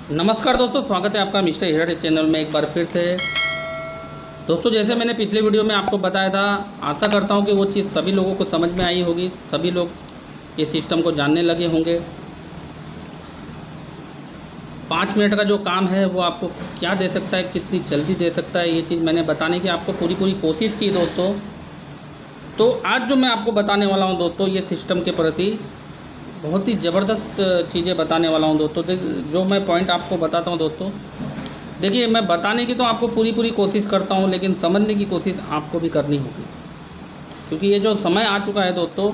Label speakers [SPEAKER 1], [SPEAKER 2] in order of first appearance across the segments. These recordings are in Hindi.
[SPEAKER 1] नमस्कार दोस्तों, स्वागत है आपका मिस्टर हीरा चैनल में एक बार फिर से। दोस्तों, जैसे मैंने पिछले वीडियो में आपको बताया था, आशा करता हूं कि वो चीज़ सभी लोगों को समझ में आई होगी, सभी लोग ये सिस्टम को जानने लगे होंगे। 5 मिनट का जो काम है वो आपको क्या दे सकता है, कितनी जल्दी दे सकता है, ये चीज़ मैंने बताने की आपको पूरी कोशिश की दोस्तों। तो आज जो मैं आपको बताने वाला हूँ दोस्तों, ये सिस्टम के प्रति बहुत ही ज़बरदस्त चीज़ें बताने वाला हूँ दोस्तों। जो मैं पॉइंट आपको बताता हूँ दोस्तों, देखिए मैं बताने की तो आपको पूरी कोशिश करता हूँ, लेकिन समझने की कोशिश आपको भी करनी होगी, क्योंकि ये जो समय आ चुका है दोस्तों,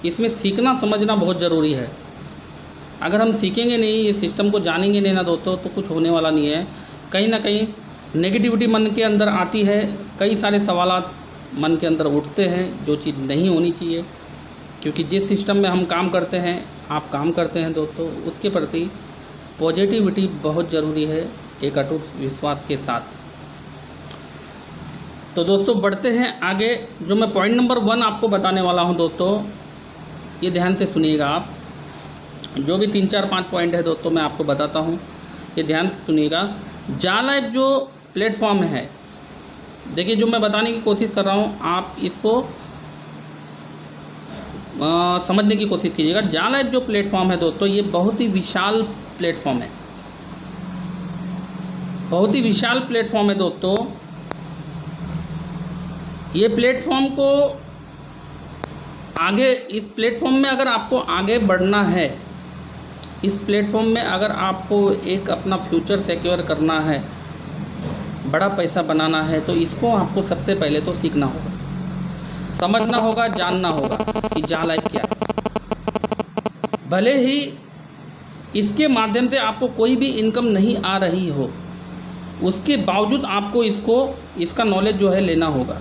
[SPEAKER 1] इसमें सीखना समझना बहुत ज़रूरी है। अगर हम सीखेंगे नहीं, ये सिस्टम को जानेंगे नहीं ना दोस्तों, तो कुछ होने वाला नहीं है। कहीं ना कहीं नेगेटिविटी मन के अंदर आती है, कई सारे सवालात मन के अंदर उठते हैं, जो चीज़ नहीं होनी चाहिए। क्योंकि जिस सिस्टम में हम काम करते हैं, आप काम करते हैं दोस्तों, उसके प्रति पॉजिटिविटी बहुत ज़रूरी है, एक अटूट विश्वास के साथ। तो दोस्तों बढ़ते हैं आगे। जो मैं पॉइंट नंबर 1 आपको बताने वाला हूं दोस्तों, ये ध्यान से सुनिएगा आप। जो भी 3, 4, 5 पॉइंट है दोस्तों मैं आपको बताता हूं, ये ध्यान से सुनिएगा। जालाइफ जो प्लेटफॉर्म है, देखिए जो मैं बताने की कोशिश कर रहा हूँ, आप इसको समझने की कोशिश कीजिएगा। जालाइफ जो प्लेटफॉर्म है दोस्तों, ये बहुत ही विशाल प्लेटफॉर्म है, बहुत ही विशाल प्लेटफॉर्म है दोस्तों। ये प्लेटफॉर्म को आगे, इस प्लेटफॉर्म में अगर आपको आगे बढ़ना है, इस प्लेटफॉर्म में अगर आपको एक अपना फ्यूचर सिक्योर करना है, बड़ा पैसा बनाना है, तो इसको आपको सबसे पहले तो सीखना होगा, समझना होगा, जानना होगा कि जालाइफ क्या है। भले ही इसके माध्यम से आपको कोई भी इनकम नहीं आ रही हो, उसके बावजूद आपको इसका नॉलेज जो है लेना होगा।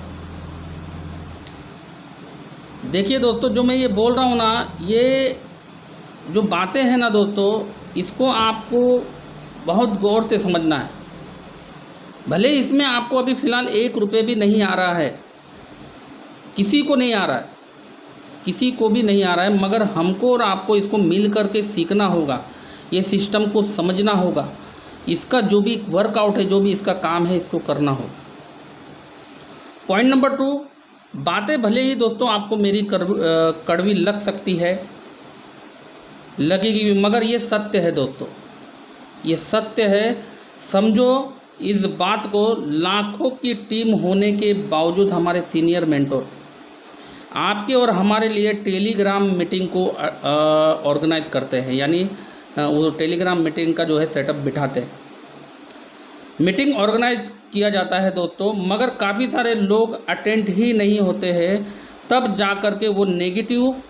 [SPEAKER 1] देखिए दोस्तों, जो मैं ये बोल रहा हूँ ना, ये जो बातें हैं ना दोस्तों, इसको आपको बहुत गौर से समझना है। भले इसमें आपको अभी फ़िलहाल 1 रुपये भी नहीं आ रहा है, किसी को नहीं आ रहा है, किसी को भी नहीं आ रहा है, मगर हमको और आपको इसको मिल करके सीखना होगा, ये सिस्टम को समझना होगा, इसका जो भी वर्कआउट है, जो भी इसका काम है, इसको करना होगा। पॉइंट नंबर 2, बातें भले ही दोस्तों आपको मेरी कड़वी लग सकती है, लगेगी भी, मगर ये सत्य है दोस्तों, ये सत्य है। समझो इस बात को, लाखों की टीम होने के बावजूद हमारे सीनियर मेंटोर आपके और हमारे लिए टेलीग्राम मीटिंग को ऑर्गेनाइज करते हैं, यानी वो टेलीग्राम मीटिंग का जो है सेटअप बिठाते हैं, मीटिंग ऑर्गेनाइज किया जाता है दोस्तों, मगर काफ़ी सारे लोग अटेंड ही नहीं होते हैं, तब जा कर के वो नेगेटिव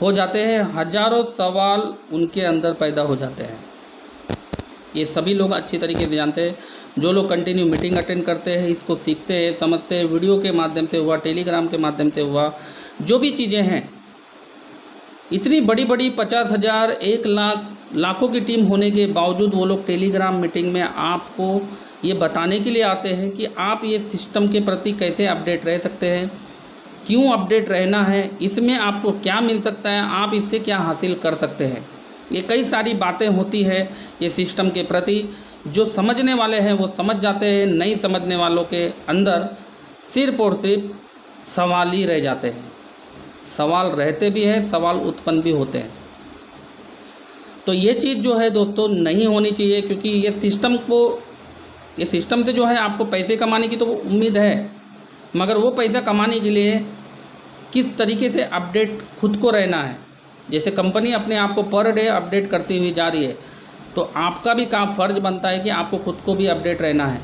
[SPEAKER 1] हो जाते हैं, हजारों सवाल उनके अंदर पैदा हो जाते हैं। ये सभी लोग अच्छी तरीके से जानते हैं। जो लोग कंटिन्यू मीटिंग अटेंड करते हैं, इसको सीखते हैं, समझते हैं, वीडियो के माध्यम से हुआ, टेलीग्राम के माध्यम से हुआ, जो भी चीज़ें हैं, इतनी बड़ी 50,000, 1 लाख, लाखों की टीम होने के बावजूद वो लोग टेलीग्राम मीटिंग में आपको ये बताने के लिए आते हैं कि आप ये सिस्टम के प्रति कैसे अपडेट रह सकते हैं, क्यों अपडेट रहना है, इसमें आपको क्या मिल सकता है, आप इससे क्या हासिल कर सकते हैं। ये कई सारी बातें होती है ये सिस्टम के प्रति। जो समझने वाले हैं वो समझ जाते हैं, नहीं समझने वालों के अंदर सिर्फ और सिर्फ सवाल ही रह जाते हैं। सवाल रहते भी हैं, सवाल उत्पन्न भी होते हैं। तो ये चीज़ जो है दोस्तों नहीं होनी चाहिए, क्योंकि ये सिस्टम से जो है आपको पैसे कमाने की तो उम्मीद है, मगर वो पैसा कमाने के लिए किस तरीके से अपडेट खुद को रहना है। जैसे कंपनी अपने आप को पर डे अपडेट करती हुई जा रही है, तो आपका भी काम फ़र्ज बनता है कि आपको खुद को भी अपडेट रहना है।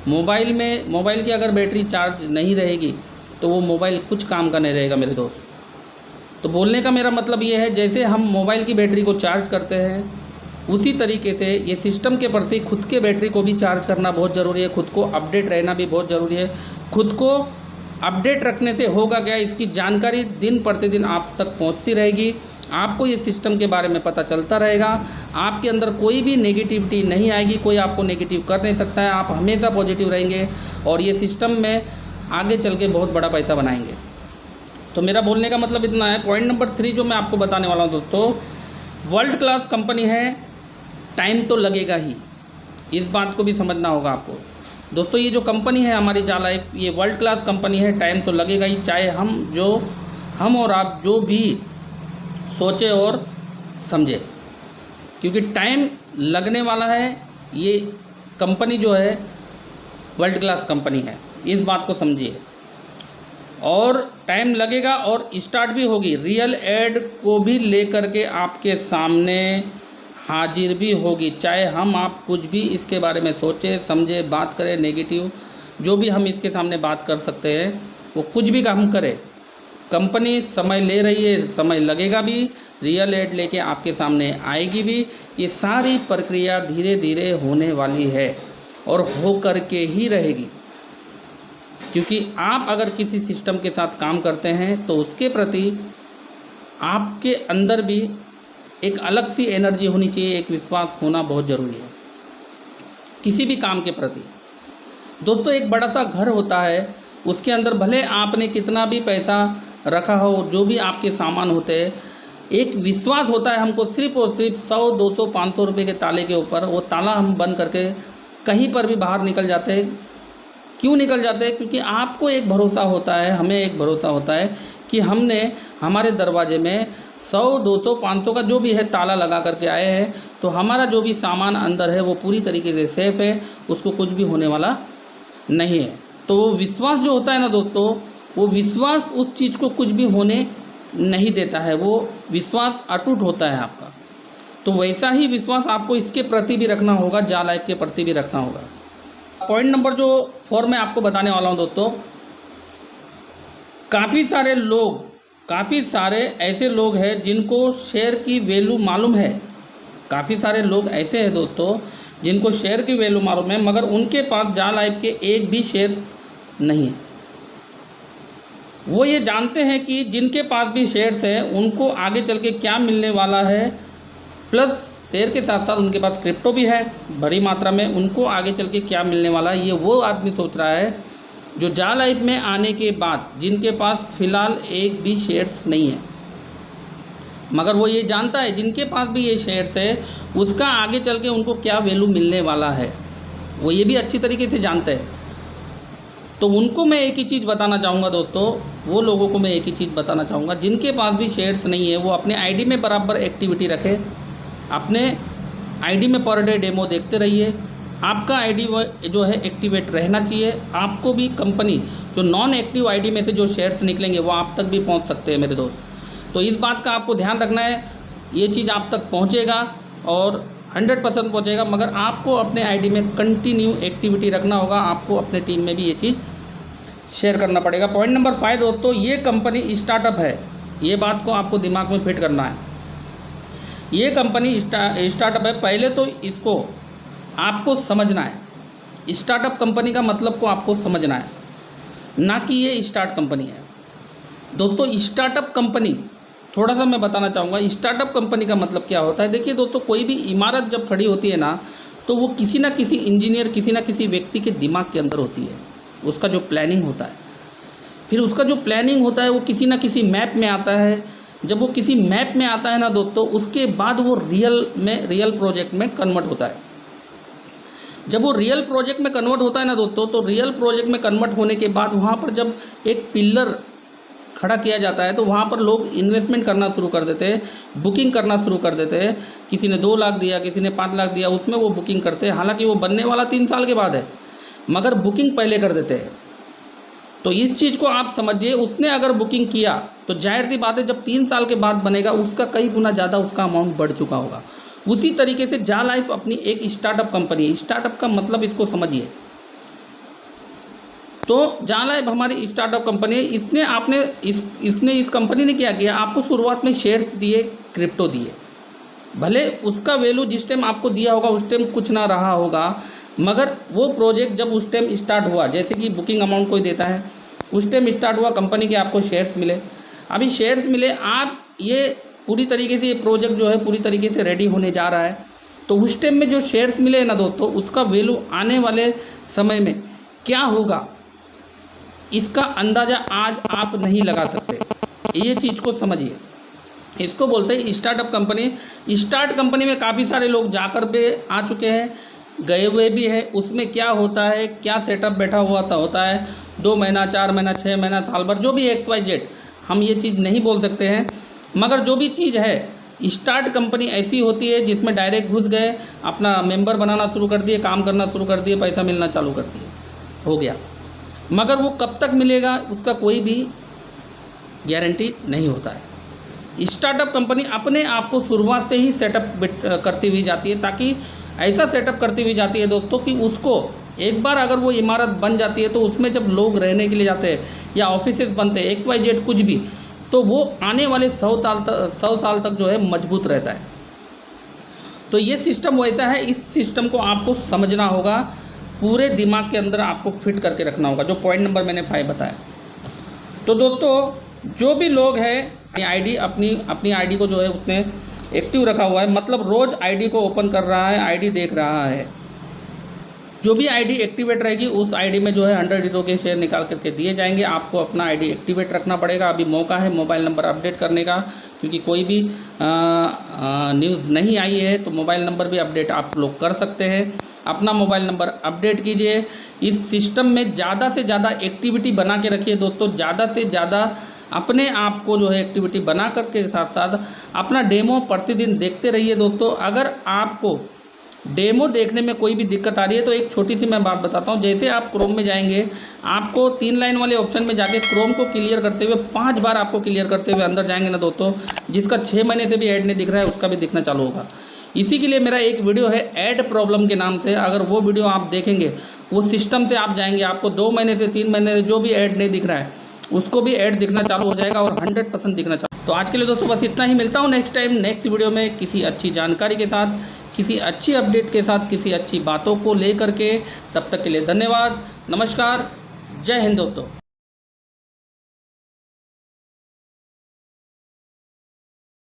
[SPEAKER 1] मोबाइल की अगर बैटरी चार्ज नहीं रहेगी तो वो मोबाइल कुछ काम का नहीं रहेगा मेरे दोस्त। तो बोलने का मेरा मतलब ये है, जैसे हम मोबाइल की बैटरी को चार्ज करते हैं, उसी तरीके से ये सिस्टम के प्रति खुद के बैटरी को भी चार्ज करना बहुत ज़रूरी है, खुद को अपडेट रहना भी बहुत ज़रूरी है। खुद को अपडेट रखने से होगा क्या, इसकी जानकारी दिन प्रतिदिन आप तक पहुंचती रहेगी, आपको ये सिस्टम के बारे में पता चलता रहेगा, आपके अंदर कोई भी नेगेटिविटी नहीं आएगी, कोई आपको नेगेटिव कर नहीं सकता है, आप हमेशा पॉजिटिव रहेंगे और ये सिस्टम में आगे चल के बहुत बड़ा पैसा बनाएंगे। तो मेरा बोलने का मतलब इतना है। पॉइंट नंबर 3 जो मैं आपको बताने वाला हूँ दोस्तों, वर्ल्ड क्लास कंपनी है, टाइम तो लगेगा ही, इस बात को भी समझना होगा आपको। दोस्तों ये जो कंपनी है हमारी जा लाइफ, ये वर्ल्ड क्लास कंपनी है। टाइम तो लगेगा ही, चाहे हम और आप जो भी सोचे और समझे, क्योंकि टाइम लगने वाला है। ये कंपनी जो है वर्ल्ड क्लास कंपनी है, इस बात को समझिए। और टाइम लगेगा और स्टार्ट भी होगी, रियल एड को भी लेकर के आपके सामने हाजिर भी होगी। चाहे हम आप कुछ भी इसके बारे में सोचे समझे, बात करें, नेगेटिव जो भी हम इसके सामने बात कर सकते हैं, वो कुछ भी हम करें, कंपनी समय ले रही है, समय लगेगा भी, रियल एड लेके आपके सामने आएगी भी। ये सारी प्रक्रिया धीरे धीरे होने वाली है और हो करके ही रहेगी, क्योंकि आप अगर किसी सिस्टम के साथ काम करते हैं तो उसके प्रति आपके अंदर भी एक अलग सी एनर्जी होनी चाहिए, एक विश्वास होना बहुत ज़रूरी है किसी भी काम के प्रति। दोस्तों एक बड़ा सा घर होता है, उसके अंदर भले आपने कितना भी पैसा रखा हो, जो भी आपके सामान होते हैं, एक विश्वास होता है हमको सिर्फ और सिर्फ 100, 200, 500 रुपये के ताले के ऊपर। वो ताला हम बंद करके कहीं पर भी बाहर निकल जाते हैं। क्यों निकल जाते हैं? क्योंकि आपको एक भरोसा होता है, हमें एक भरोसा होता है कि हमने हमारे दरवाजे में 100, 200, 500 का जो भी है ताला लगा करके आए हैं, तो हमारा जो भी सामान अंदर है वो पूरी तरीके से सेफ़ है, उसको कुछ भी होने वाला नहीं है। तो वो विश्वास जो होता है ना दोस्तों, वो विश्वास उस चीज़ को कुछ भी होने नहीं देता है, वो विश्वास अटूट होता है आपका। तो वैसा ही विश्वास आपको इसके प्रति भी रखना होगा, जा लाइफ के प्रति भी रखना होगा। पॉइंट नंबर जो 4 मैं आपको बताने वाला हूँ दोस्तों, काफ़ी सारे ऐसे लोग हैं जिनको शेयर की वैल्यू मालूम है। काफ़ी सारे लोग ऐसे हैं दोस्तों जिनको शेयर की वैल्यू मालूम है, मगर उनके पास जा लाइफ के एक भी शेयर नहीं है। वो ये जानते हैं कि जिनके पास भी शेयर्स है उनको आगे चल के क्या मिलने वाला है, प्लस शेयर के साथ साथ उनके पास क्रिप्टो भी है बड़ी मात्रा में, उनको आगे चल के क्या मिलने वाला है, ये वो आदमी सोच रहा है जो जा लाइफ में आने के बाद जिनके पास फ़िलहाल एक भी शेयर्स नहीं है। मगर वो ये जानता है जिनके पास भी ये शेयर्स है उसका आगे चल के उनको क्या वैल्यू मिलने वाला है, वो ये भी अच्छी तरीके से जानते हैं। तो उनको मैं एक ही चीज़ बताना चाहूँगा दोस्तों, वो लोगों को मैं एक ही चीज़ बताना चाहूँगा, जिनके पास भी शेयर्स नहीं है वो अपने आईडी में बराबर एक्टिविटी रखे, अपने आईडी में पर डे डेमो देखते रहिए। आपका आईडी जो है एक्टिवेट रहना चाहिए। आपको भी कंपनी जो नॉन एक्टिव आईडी में से जो शेयर्स निकलेंगे वो आप तक भी पहुंच सकते हैं मेरे दोस्त। तो इस बात का आपको ध्यान रखना है, ये चीज़ आप तक पहुंचेगा और 100% पहुंचेगा, मगर आपको अपने आईडी में कंटिन्यू एक्टिविटी रखना होगा। आपको अपने टीम में भी ये चीज़ शेयर करना पड़ेगा। पॉइंट नंबर 5 दोस्तों, ये कंपनी स्टार्टअप है, ये बात को आपको दिमाग में फिट करना है। ये कंपनी स्टार्टअप है, पहले तो इसको आपको समझना है। स्टार्टअप कंपनी का मतलब को आपको समझना है, ना कि ये स्टार्ट कंपनी है। दोस्तों स्टार्टअप कंपनी थोड़ा सा मैं बताना चाहूँगा, स्टार्टअप कंपनी का मतलब क्या होता है। देखिए दोस्तों, कोई भी इमारत जब खड़ी होती है ना, तो वो किसी ना किसी इंजीनियर, किसी ना किसी व्यक्ति के दिमाग के अंदर होती है। उसका जो प्लानिंग होता है, फिर उसका जो प्लानिंग होता है वो किसी ना किसी मैप में आता है। जब वो किसी मैप में आता है ना दोस्तों, उसके बाद वो रियल प्रोजेक्ट में कन्वर्ट होता है। जब वो रियल प्रोजेक्ट में कन्वर्ट होता है ना दोस्तों, तो रियल प्रोजेक्ट में कन्वर्ट होने के बाद वहाँ पर जब एक पिलर खड़ा किया जाता है तो वहाँ पर लोग इन्वेस्टमेंट करना शुरू कर देते हैं, बुकिंग करना शुरू कर देते हैं। किसी ने 2 लाख दिया, किसी ने 5 लाख दिया, उसमें वो बुकिंग करते हैं। हालांकि वो बनने वाला 3 साल के बाद है, मगर बुकिंग पहले कर देते हैं। तो इस चीज़ को आप समझिए, उसने अगर बुकिंग किया तो जाहिर सी बात है जब 3 साल के बाद बनेगा उसका कई गुना ज़्यादा उसका अमाउंट बढ़ चुका होगा। उसी तरीके से जा लाइफ अपनी एक स्टार्टअप कंपनी है। स्टार्टअप का मतलब इसको समझिए। तो जा लाइफ हमारी स्टार्टअप कंपनी है। इसने इस कंपनी ने क्या किया, आपको शुरुआत में शेयर्स दिए, क्रिप्टो दिए। भले उसका वैल्यू जिस टाइम आपको दिया होगा उस टाइम कुछ ना रहा होगा, मगर वो प्रोजेक्ट जब उस टाइम स्टार्ट हुआ, जैसे कि बुकिंग अमाउंट कोई देता है, उस टाइम स्टार्ट हुआ, कंपनी के आपको शेयर्स मिले। अभी शेयर्स मिले, आप ये पूरी तरीके से ये प्रोजेक्ट जो है पूरी तरीके से रेडी होने जा रहा है, तो उस टाइम में जो शेयर्स मिले ना दोस्तों, उसका वैल्यू आने वाले समय में क्या होगा इसका अंदाज़ा आज आप नहीं लगा सकते। ये चीज़ को समझिए। इसको बोलते हैं स्टार्टअप कंपनी। स्टार्ट कंपनी में काफ़ी सारे लोग जाकर पे आ चुके हैं, गए हुए भी है, उसमें क्या होता है, क्या सेटअप बैठा हुआ होता है, 2 महीना, 4 महीना, 6 महीना, साल भर, जो भी XYZ, हम ये चीज़ नहीं बोल सकते हैं। मगर जो भी चीज़ है, स्टार्ट कंपनी ऐसी होती है जिसमें डायरेक्ट घुस गए, अपना मेंबर बनाना शुरू कर दिए, काम करना शुरू कर दिए, पैसा मिलना चालू कर दिए, हो गया। मगर वो कब तक मिलेगा उसका कोई भी गारंटी नहीं होता है। स्टार्टअप कंपनी अपने आप को शुरुआत से ही सेटअप करती हुई जाती है, ताकि ऐसा सेटअप करती हुई जाती है दोस्तों कि उसको एक बार अगर वो इमारत बन जाती है तो उसमें जब लोग रहने के लिए जाते हैं या ऑफिसेज बनते हैं, XYZ कुछ भी, तो वो आने वाले 100 साल तक जो है मजबूत रहता है। तो ये सिस्टम वैसा है, इस सिस्टम को आपको समझना होगा, पूरे दिमाग के अंदर आपको फिट करके रखना होगा, जो पॉइंट नंबर मैंने 5 बताया। तो दोस्तों जो भी लोग हैं आईडी अपनी आईडी को जो है उसने एक्टिव रखा हुआ है, मतलब रोज़ आईडी को ओपन कर रहा है, आईडी देख रहा है, जो भी आईडी एक्टिवेट रहेगी उस आईडी में जो है 100 हीरो के शेयर निकाल करके दिए जाएंगे। आपको अपना आईडी एक्टिवेट रखना पड़ेगा, अभी मौका है मोबाइल नंबर अपडेट करने का, क्योंकि कोई भी न्यूज़ नहीं आई है तो मोबाइल नंबर भी अपडेट आप लोग कर सकते हैं। अपना मोबाइल नंबर अपडेट कीजिए, इस सिस्टम में ज़्यादा से ज़्यादा एक्टिविटी बना के रखिए दोस्तों, ज़्यादा से ज़्यादा अपने आप को जो है एक्टिविटी बना करके साथ साथ अपना डेमो प्रतिदिन देखते रहिए दोस्तों। अगर आपको डेमो देखने में कोई भी दिक्कत आ रही है तो एक छोटी सी मैं बात बताता हूँ। जैसे आप क्रोम में जाएंगे, आपको 3 लाइन वाले ऑप्शन में जाके क्रोम को क्लियर करते हुए 5 बार आपको क्लियर करते हुए अंदर जाएंगे ना दोस्तों, जिसका 6 महीने से भी ऐड नहीं दिख रहा है उसका भी दिखना चालू होगा। इसी के लिए मेरा एक वीडियो है ऐड प्रॉब्लम के नाम से, अगर वो वीडियो आप देखेंगे, वो सिस्टम से आप जाएंगे, आपको 2 महीने से 3 महीने से जो भी ऐड नहीं दिख रहा है उसको भी ऐड दिखना चालू हो जाएगा और 100% दिखना चालू। तो आज के लिए दोस्तों बस इतना ही, मिलता हूँ नेक्स्ट टाइम नेक्स्ट वीडियो में किसी अच्छी जानकारी के साथ, किसी अच्छी अपडेट के साथ, किसी अच्छी बातों को लेकर के। तब तक के लिए धन्यवाद, नमस्कार, जय हिंद दोस्तों।